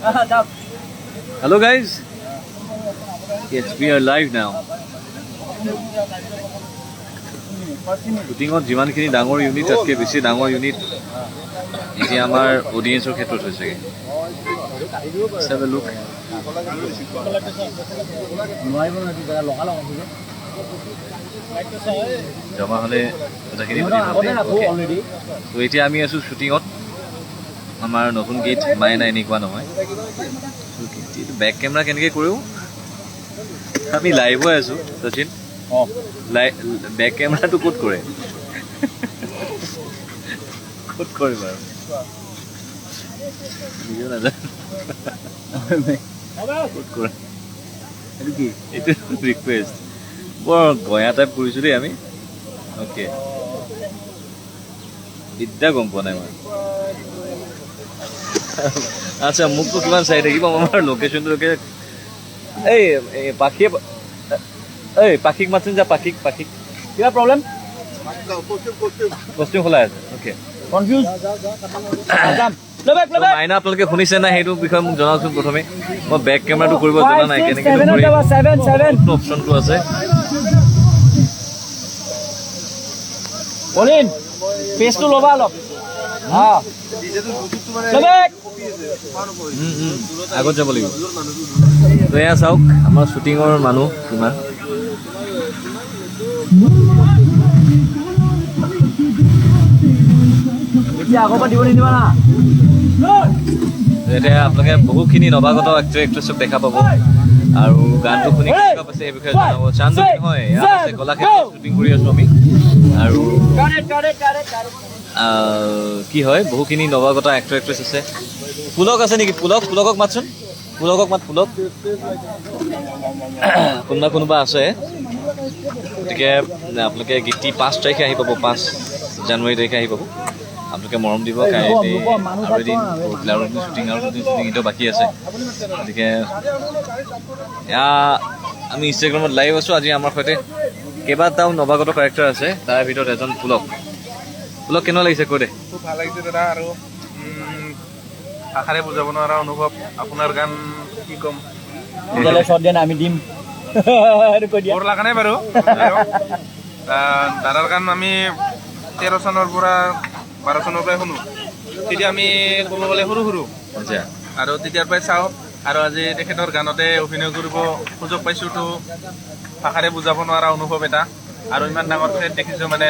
Hello guys. Yes, we are live now. Shooting jiman khini dangor unit atke beshi dangor unit eti amar audience or khetrot hoise ge. Let's have a look. Jama hole otakhini already. So eti ami asu shooting ot amar notun gate Maina Enekuwa Nohoi. So back camera kenke koru আমি live হৈ আছো Sachin back কেমেৰাটো coat কৰে coat কৰে বাৰু video নাজা coat কৰে এটো কি এটো ৰিকুৱেষ্ট বৰ গয়া টাইপ কৰিছো দেই আমি ওকে ইদ্দা গম পোৱা নাই মই আচ্ছা মুখটো কিমান চাই থাকিব আমাৰ লোকেশ্যনটোকে এই পাখি এই পাখিক মাতিন যা পাখিক কিবা প্ৰবলেম কষ্টিউম খোলা আছে ওকে কনফিউজ মাইনা আপোনালোকে শুনিছে না সেইটো বিষয়ে মোক জনাওকচোন প্ৰথমে মই বেক কেমেৰাটো কৰিব জনা নাই কেনেকৈ অপশ্যনটো আছে বলিন পেজটো ল'বা অলপ আগত যাব লাগিব তো এয়া চাওক আমাৰ শ্বুটিঙৰ মানুহ কিমান এতিয়া আপোনালোকে বহুখিনি নৱাগত এক্টৰ এক্ট্ৰেছক দেখা পাব আৰু গানটো শুনি কেনেকুৱা পাইছে এই বিষয়ে জনাব চান্দু হয় কলাক্ষেত্ৰত শ্বুটিং কৰি আছো আমি আৰু কি হয় বহুখিনি নৱাগত এক্টৰ এক্ট্ৰেছ আছে পুলক আছে নেকি পুলকক মাতচোন পুলকক মাত পুলক কোনোবা আছে গতিকে আপোনালোকে গীতি 5 তাৰিখে আহি পাব 5 জানুৱাৰী তাৰিখে আহি পাব আপোনালোকে মৰম দিব শ্বুটিং এতিয়াও বাকী আছে গতিকে আমি ইনষ্টাগ্ৰামত লাইভ আছোঁ আজি আমাৰ সৈতে কেইবাটাও নৱাগত কেৰেক্টাৰ আছে তাৰ ভিতৰত এজন পুলক কেনেকুৱা লাগিছে কৈ দে খুব ভাল লাগিছে দাদা আৰু আশাৰে বুজাব নোৱাৰা অনুভৱ আপোনাৰ গান কি ক'ম আমি দিম বৰ লগা নাই বাৰু দাদাৰ গান আমি 13 চনৰ পৰা 12 চনৰ পৰাই শুনো তেতিয়া আমি ক'ব গ'লে সৰু আৰু তেতিয়াৰ পৰাই চাওঁ আৰু আজি তেখেতৰ গানতে অভিনয় কৰিব সুযোগ পাইছোঁ তো ভাষাৰে বুজাব নোৱাৰা অনুভৱ এটা আৰু ইমান ডাঙৰ ফেট দেখিছোঁ মানে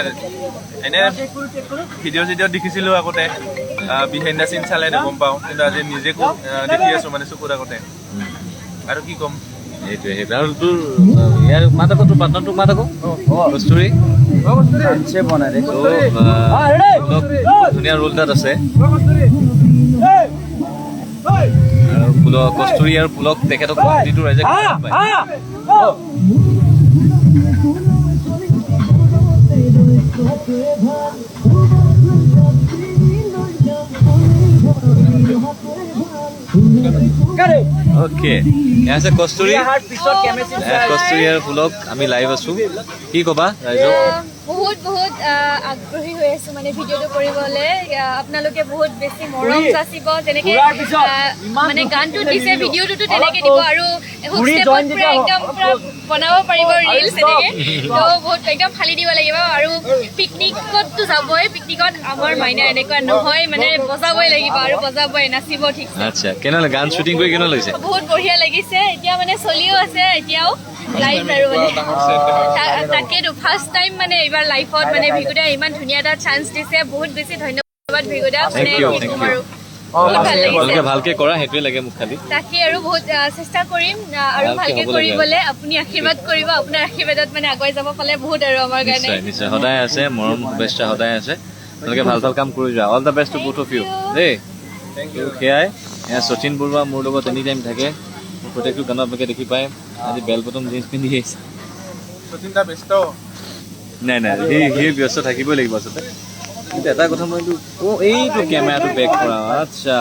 এনে ভিডিঅ' দেখিছিলোঁ আগতে বিহাইণ্ড দ্য চিন চালে গম পাওঁ কিন্তু আজি নিজে দেখি আছোঁ মানে চকুৰ আগতে আৰু কি ক'ম এইটোৱে আৰু তোৰ ইয়াৰ মাত আকৌ তোৰ পাৰ্টনাৰটোক মাত আকৌ কস্তুৰী ধুনীয়া ৰোল তাত আছে আৰু কস্তুৰী আৰু পুলক তেখেতক প্ৰতিটো ৰাইজে ওকে আছে কস্তুৰী আৰু পুলক আমি লাইভ আছো কি ক'বা ৰাইজক বহুত আগ্ৰহী হৈ আছো মানে ভিডিঅ'টো কৰিবলৈ আপোনালোকে বহুত বেছি মৰম যাচিব যেনেকৈ মানে গানটো দিছে ভিডিঅ'টোতো তেনেকৈ দিব আৰু হুকষ্টেপত পুৰা একদম পুৰা বনাব পাৰিব ৰিলছ এনেকৈ তো বহুত একদম ফালি দিব লাগিব আৰু পিকনিকততো যাবই পিকনিকত আমাৰ মাইনা এনেকুৱা নহয় মানে বজাবই লাগিব আৰু বজাবই নাচিব ঠিক আচ্ছা কেনেকুৱা গান শ্বুটিং কৰি কেনেকুৱা লাগিছে বহুত বঢ়িয়া লাগিছে এতিয়া মানে চলিও আছে এতিয়াও লাইভ আৰু মানে তাকেতো ফাৰ্ষ্ট টাইম মানে এইবাৰ লাইফত মানে ভিগুদাই ইমান ধুনীয়া এটা চান্স দিছে বহুত বেছি ধন্যবাদ ভিগুদা মানে ভালকে কৰা সেইটোৱে লাগে মোক খালি তাকে আৰু বহুত চেষ্টা কৰিম আৰু ভালকে কৰিবলৈ আপুনি আশীৰ্বাদ কৰিব আপোনাৰ আশীৰ্বাদত মানে আগুৱাই যাব পালে বহুত আৰু আমাৰ কাৰণে নিশ্চয় সদায় আছে মৰম শুভেচ্ছা সদায় আছে আপোনালোকে ভাল কাম কৰি যোৱা all the best to both of you দেই থেংক ইউ সেয়াই শচীন বৰুৱা মোৰ লগত এনি টাইম থাকে প্ৰত্যেকটো গানত আপোনালোকে দেখি পায় আজি বেল বটম জিন্স পিন্ধি আহিছে শচীনটা ব্যস্ত নাই সি ব্যস্ত থাকিবই লাগিব আচলতে কিন্তু এটা কথা মই এইটো কেমেৰাটো বেক কৰা আচ্ছা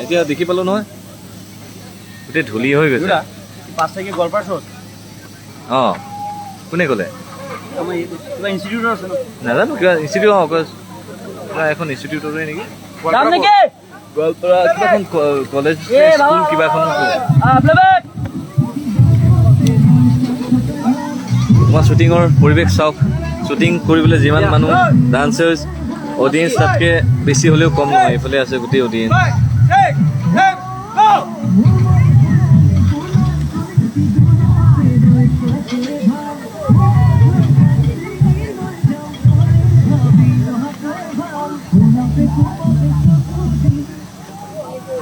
এতিয়া দেখি পালোঁ নহয় গোটেই ধূলি হৈ গৈছে 5 তাৰিখে গোৱালপাৰা শ্বট অঁ কোনে ক'লে কিবা ইনষ্টিটিউটৰ আছে ন নাজানো কিবা ইনষ্টিটিউট কিবা এখন ইনষ্টিটিউটৰে নেকি গোৱালপাৰা কিবাখন কলেজ স্কুল কিবাখন তোমাৰ শ্বুটিঙৰ পৰিৱেশ চাওক শ্বুটিং কৰিবলৈ যিমান মানুহ ডান্সাৰ্ছ অডিয়েঞ্চ তাতকৈ বেছি হ'লেও কম নহয় এইফালে আছে গোটেই অডিয়েঞ্চ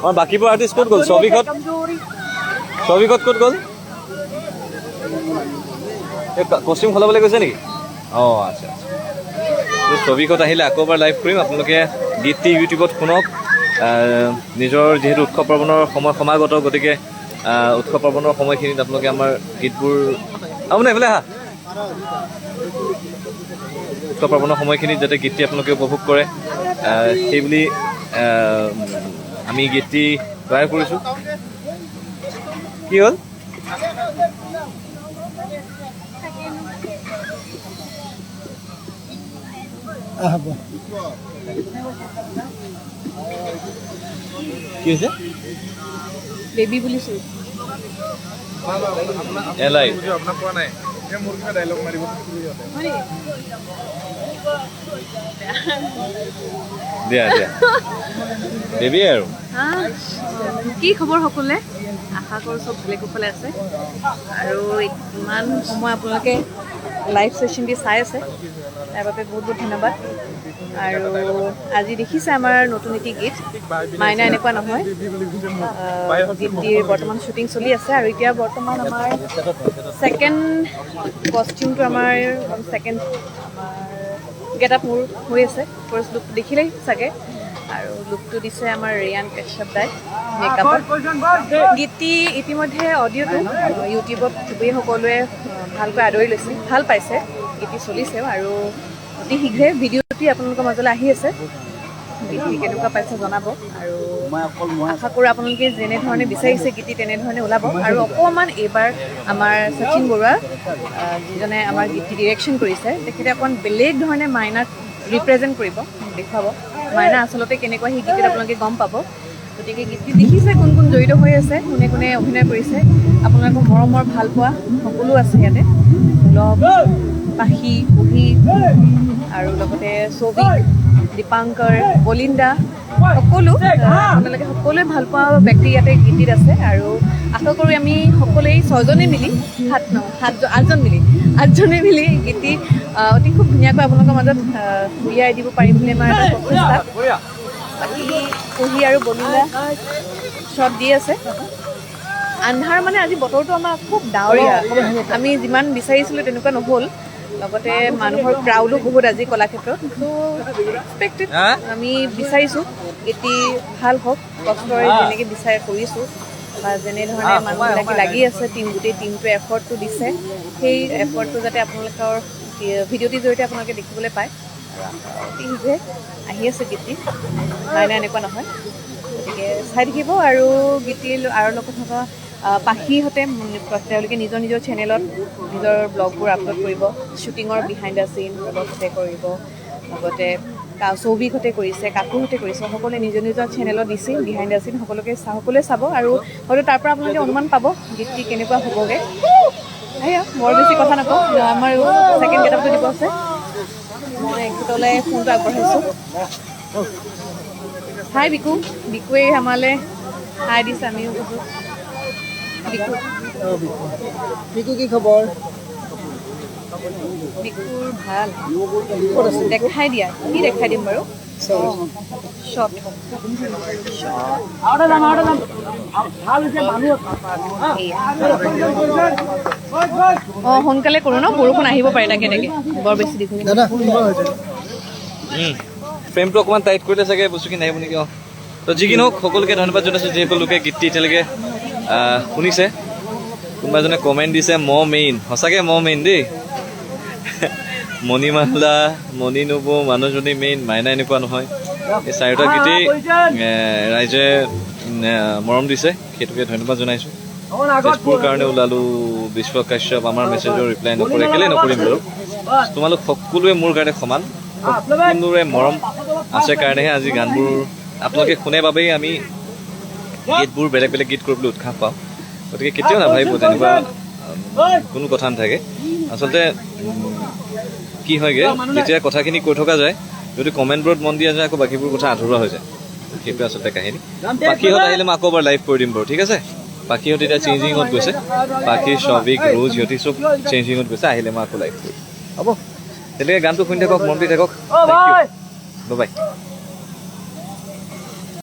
আমাৰ বাকীবোৰ আৰ্টিষ্ট ক'ত গ'ল ছবিকত ক'ত গ'ল এই কষ্টিউম সলাবলৈ গৈছে নেকি অঁ আচ্ছা ছবিকত আহিলে আকৌ এবাৰ লাইভ কৰিম আপোনালোকে গীতটি ইউটিউবত শুনক নিজৰ যিহেতু উৎসৱ পাৰ্বণৰ সময় সমাগত গতিকে উৎসৱ পাৰ্বণৰ সময়খিনিত আপোনালোকে আমাৰ গীতবোৰ আপুনি এইফালে আহা উৎসৱ পাৰ্বণৰ সময়খিনিত যাতে গীতটি আপোনালোকে উপভোগ কৰে সেইবুলি আমি গীতটি তৈয়াৰ কৰিছোঁ কি হ'ল কি হৈছে বেবী বুলিছোঁ এলাই আপোনাক কোৱা নাই মোৰ কিবা ডাইলগ মাৰিব দিয়া বেবী আৰু কি খবৰ সকলোৱে আশা কৰোঁ চব ভালে কুশলে আছে আৰু ইমান সময় আপোনালোকে লাইভ ছেশ্যনটি চাই আছে তাৰ বাবে বহুত বহুত ধন্যবাদ আৰু আজি দেখিছে আমাৰ নতুন এটি গীত মাইনা এনেকুৱা নহয় গীতটিৰ বৰ্তমান শ্বুটিং চলি আছে আৰু এতিয়া বৰ্তমান আমাৰ ছেকেণ্ড কষ্টিউমটো আমাৰ ছেকেণ্ড আমাৰ গেট আপ মোৰ হৈ আছে ফাৰ্ষ্ট লুকটো দেখিলেই চাগে আৰু লুকটো দিছে আমাৰ ৰিয়ান kashyap দাই মেকআপত গীতটি ইতিমধ্যে অডিঅ'টো ইউটিউবত চবেই সকলোৱে ভালকৈ আদৰি লৈছে ভাল পাইছে গীতটি চলিছেও আৰু অতি শীঘ্ৰে ভিডিঅ'টি আপোনালোকৰ মাজলৈ আহি আছে গীতটি কেনেকুৱা পাইছে জনাব আৰু আশা কৰোঁ আপোনালোকে যেনেধৰণে বিচাৰিছে গীতটি তেনেধৰণে ওলাব আৰু অকণমান এইবাৰ আমাৰ শচীন বৰুৱা যিজনে আমাৰ গীতটি ডিৰেকশ্যন কৰিছে তেখেতে অকণমান বেলেগ ধৰণে মাইনাক ৰিপ্ৰেজেণ্ট কৰিব দেখুৱাব মাইনা আচলতে কেনেকুৱা সেই গীতটিত আপোনালোকে গম পাব গতিকে গীতটি দেখিছে কোন কোন জড়িত হৈ আছে কোনে কোনে অভিনয় কৰিছে আপোনালোকৰ মৰমৰ ভাল পোৱা সকলো আছে ইয়াতে লগ পাখি কুহি আৰু লগতে ছবিক দীপাংকৰ বলিন্দা সকলো আপোনালোকে সকলোৱে ভাল পোৱা ব্যক্তি ইয়াতে গীতটিত আছে আৰু আশা কৰোঁ আমি সকলোৱে ছজনে মিলি আঠজনে মিলি গীতটি অতি খুব ধুনীয়াকৈ আপোনালোকৰ মাজত উলিয়াই দিব পাৰিম বুলি আমাৰ এটা প্ৰচেষ্টা বাকী কুহি আৰু বলিন্দা শ্বট দি আছে আন্ধাৰ মানে আজি বতৰটো আমাৰ খুব ডাৱৰীয়া আমি যিমান বিচাৰিছিলোঁ তেনেকুৱা নহ'ল লগতে মানুহৰ ক্ৰাউডো বহুত আজি কলাক্ষেত্ৰত ত' এক্সপেক্টেড আমি বিচাৰিছোঁ গীতটি ভাল হওক কষ্টৰে যেনেকৈ বিচাৰি কৰিছোঁ বা যেনেধৰণে মানুহবিলাকে লাগি আছে গোটেই টিমটোৱে এফৰ্টটো দিছে সেই এফৰ্টটো যাতে আপোনালোকৰ ভিডিঅ'টিৰ জৰিয়তে আপোনালোকে দেখিবলৈ পায় অতি শীঘ্ৰে আহি আছে গীতটি মাইনা এনেকুৱা নহয় গতিকে চাই থাকিব আৰু গীতটি আৰু লগত থকা পাখিহঁতে তেওঁলোকে নিজৰ নিজৰ চেনেলত নিজৰ ব্লগবোৰ আপলোড কৰিব শ্বুটিঙৰ বিহাইণ্ড দ্য চিন লগতে কৰিব লগতে ছবিহঁতে কৰিছে কাকুহঁতে কৰিছে সকলোৱে নিজৰ নিজৰ চেনেলত দিছে বিহাইণ্ড দ্য চিন সকলোৱে চাব আৰু হয়তো তাৰ পৰা আপোনালোকে অনুমান পাব গীতটি কেনেকুৱা হ'বগৈ সেয়া বৰ বেছি কথা নকওঁ আমাৰ ছেকেণ্ড গেটআপটো দিব আছে মই এখেতলৈ ফোনটো আগবঢ়াইছোঁ হাই বিকুৱে আমালৈ হাই দিছে আমিও কৈছোঁ বিকু কি খবৰ বিকুৰ ভাল দেখাই দিয়া কি দেখাই দিম বাৰু শ্বট অঁ সোনকালে কৰোঁ ন বৰষুণ আহিব পাৰে তাকে তাকে বৰ বেছি দীঘলীয়া ফ্ৰেমটো অকণমান টাইট কৰিলে চাগে বস্তুখিনি আহিব নেকি অঁ তো যি কি নহওক সকলোকে ধন্যবাদ জনাইছোঁ যিসকল লোকে গীতটি এতিয়ালৈকে শুনিছে কোনোবা এজনে কমেণ্ট দিছে মেইন সঁচাকৈ মেইন দেই মণিমালা মণি নবৌ মানুহজনী মেইন মাইনা এনেকুৱা নহয় এই চাৰিটা গীতেই ৰাইজে মৰম দিছে সেইটোকে ধন্যবাদ জনাইছোঁ তেজপুৰৰ কাৰণে ওলালোঁ বিশ্ব কাশ্যপ আমাৰ মেছেজৰ ৰিপ্লাই নকৰে কেলৈ নকৰিম বাৰু তোমালোক সকলোৱে মোৰ কাৰণে সমান সকলোৰে মৰম আছে কাৰণেহে আজি গানবোৰ আপোনালোকে শুনে বাবেই আমি গীতবোৰ বেলেগ বেলেগ গীত কৰিবলৈ উৎসাহ পাওঁ গতিকে কেতিয়াও নাভাবিব তেনেকুৱা কোনো কথা নাথাকে আচলতে কি হয়গৈ যেতিয়া কথাখিনি কৈ থকা যায় যদি কমেণ্টবোৰত মন দিয়া যায় আকৌ বাকীবোৰ কথা আধৰুৱা হৈ যায় সেইটো আচলতে কাহিনী পাখিহঁত আহিলে মই আকৌ এবাৰ লাইভ কৰি দিম বাৰু ঠিক আছে পাখিহঁত এতিয়া চেঞ্জিঙত গৈছে পাখি শবিক ৰোজ সিহঁতি চব চেঞ্জিঙত গৈছে আহিলে মই আকৌ লাইভ কৰিম হ'ব তেনেকৈ গানটো শুনি থাকক মন দি থাকক বাই বাই